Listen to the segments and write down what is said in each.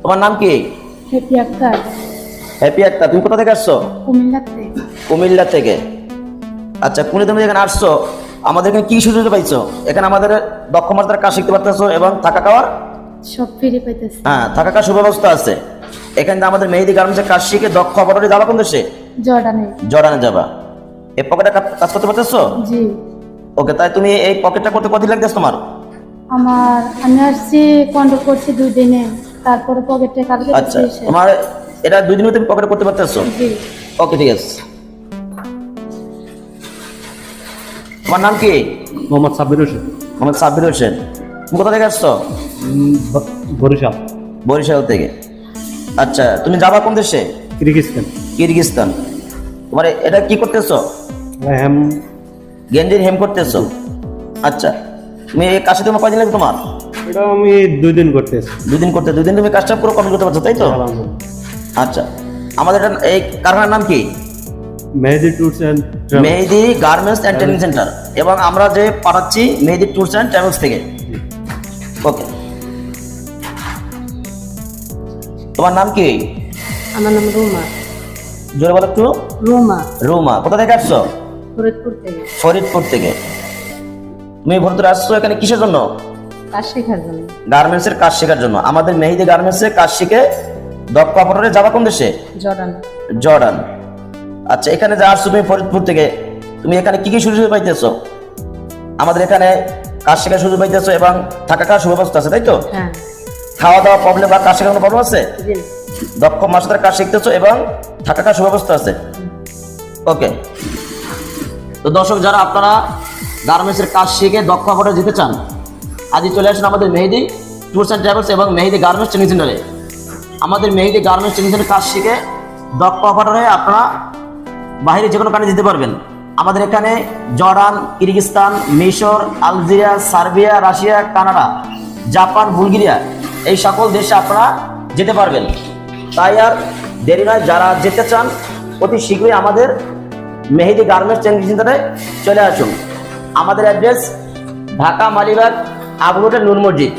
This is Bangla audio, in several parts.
তোমার নাম কি? হ্যাপি আক্তার। হ্যাপি আক্তার। তুমি কোথা থেকে আসছো? কুমিল্লা থেকে। কুমিল্লা থেকে। আচ্ছা, তুমি এখানে আসছো, আমাদের এখানে কি সুযোগ পাইছো? এখানে আমাদের দক্ষ মাস্টার কাজ শিখতে পারতেছো এবং থাকা খাওয়ার সব ফ্রি পাইতেছি। হ্যাঁ, থাকা খাওয়ার সুব্যবস্থা আছে। এখানে আমাদের মেহেদি গার্মেন্টসের কাজ শিখে দক্ষ অপারেটরে যাবা কোন দেশে? জর্ডানে। জর্ডানে যাবা। এই পকেটে কাজ করতে পারতেছো? জি। ওকে, তাই তুমি এই পকেটটা করতে কতদিন লাগতেছে তোমার? আমি আসছি কন্ট্রোল করছি 2 দিনে, তারপরে পকেটে কালকে আচ্ছা, এসে। তোমার এটা 2 দিনের তুমি পকেটে করতে পারতেছো? জি। ওকে, ঠিক আছে। তোমার নাম কি? মোহাম্মদ সাব্বির হোসেন। মোহাম্মদ সাব্বির হোসেন। তুমি কোথা থেকে আসছো? বরিশাল। বরিশাল থেকে। আচ্ছা, তুমি যাবা কোন দেশে? কিরগিজস্তান। কিরগিজস্তান। তোমার এটা কি করতেছো? হ্যাম। গেঞ্জির হেম করতেছো? আচ্ছা, তুমি এই কাজটা তোমার কয়দিন লাগে তোমার? এটা আমি 2 দিন করতেছি। 2 দিন করতে, 2 দিন তুমি কাজটা পুরো কমপ্লিট করতে পারছো, তাই তো? আলহামদুলিল্লাহ। আচ্ছা, আমাদের এটা এই কারখানার নাম কি? Mehedi tours and Mehedi garments and training centre. এবং আমরা যে পাঠাচ্ছি মেহেদি ট্যুরস অ্যান্ড ট্রাভেলস থেকে। ওকে, তোমার নাম কি? আমার নাম রুমা। জোরে বলো একটু। রুমা। রুমা। কোথা থেকে আসছো? ফরিদপুর থেকে। ফরিদপুর থেকে। তুমি ভর্তি আসছো এখানে কিসের জন্য? কাজ শেখার জন্য। গার্মেন্টস এর কাজ শেখার জন্য। আমাদের মেহেদি গার্মেন্টস এর কাজ শিখে দক্ষ অপারেটরে যাবা কোন দেশে? জর্ডান। জর্ডান। আচ্ছা, এখানে যে আসছো তুমি ফরিদপুর থেকে, তুমি এখানে কি কি সুযোগ পাইতেছো? আমাদের এখানে কাজ শেখার সুযোগ পাইতেছো এবং থাকা খাওয়ার সুব্যবস্থা আছে, তাই তো? হ্যাঁ। খাওয়া দাওয়া প্রবলেম বা কাজ শেখার কোনো প্রবলেম আছে? জি। দক্ষ মাস্টারের কাজ শিখতেছো এবং থাকা খাওয়ার সুব্যবস্থা আছে। ওকে, তো দর্শক যারা আপনারা গার্মেন্টসের কাজ শিখে দক্ষ অপারেটর যেতে চান, আজই চলে আসুন আমাদের মেহেদি ট্যুরস অ্যান্ড ট্রাভেলস এবং মেহেদি গার্মেন্টস ট্রেনিং সেন্টারে। আমাদের মেহেদি গার্মেন্টস ট্রেনিং সেন্টারে কাজ শিখে দক্ষ অপারেটর হয়ে আপনারা বাইরে যে কোনো কাজে যেতে পারবেন। আমাদের এখানে জর্ডান, কিরগিজস্তান, মিশর, Algeria, Serbia, Russia, Canada, Japan, Bulgaria এই সকল দেশে আপনারা যেতে পারবেন। তাই আর দেরি নয়, যারা যেতে চান অতি শীঘ্রই আমাদের মেহেদি গার্মেন্টস ট্রেনিং সেন্টারে চলে আসুন। আমাদের অ্যাড্রেস ঢাকা মালিবাগ আবু রোডের নূর মসজিদ।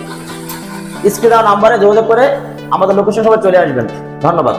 স্ক্রিন নাম্বারে যোগাযোগ করে আমাদের লোকেশন সবাই চলে আসবেন। ধন্যবাদ।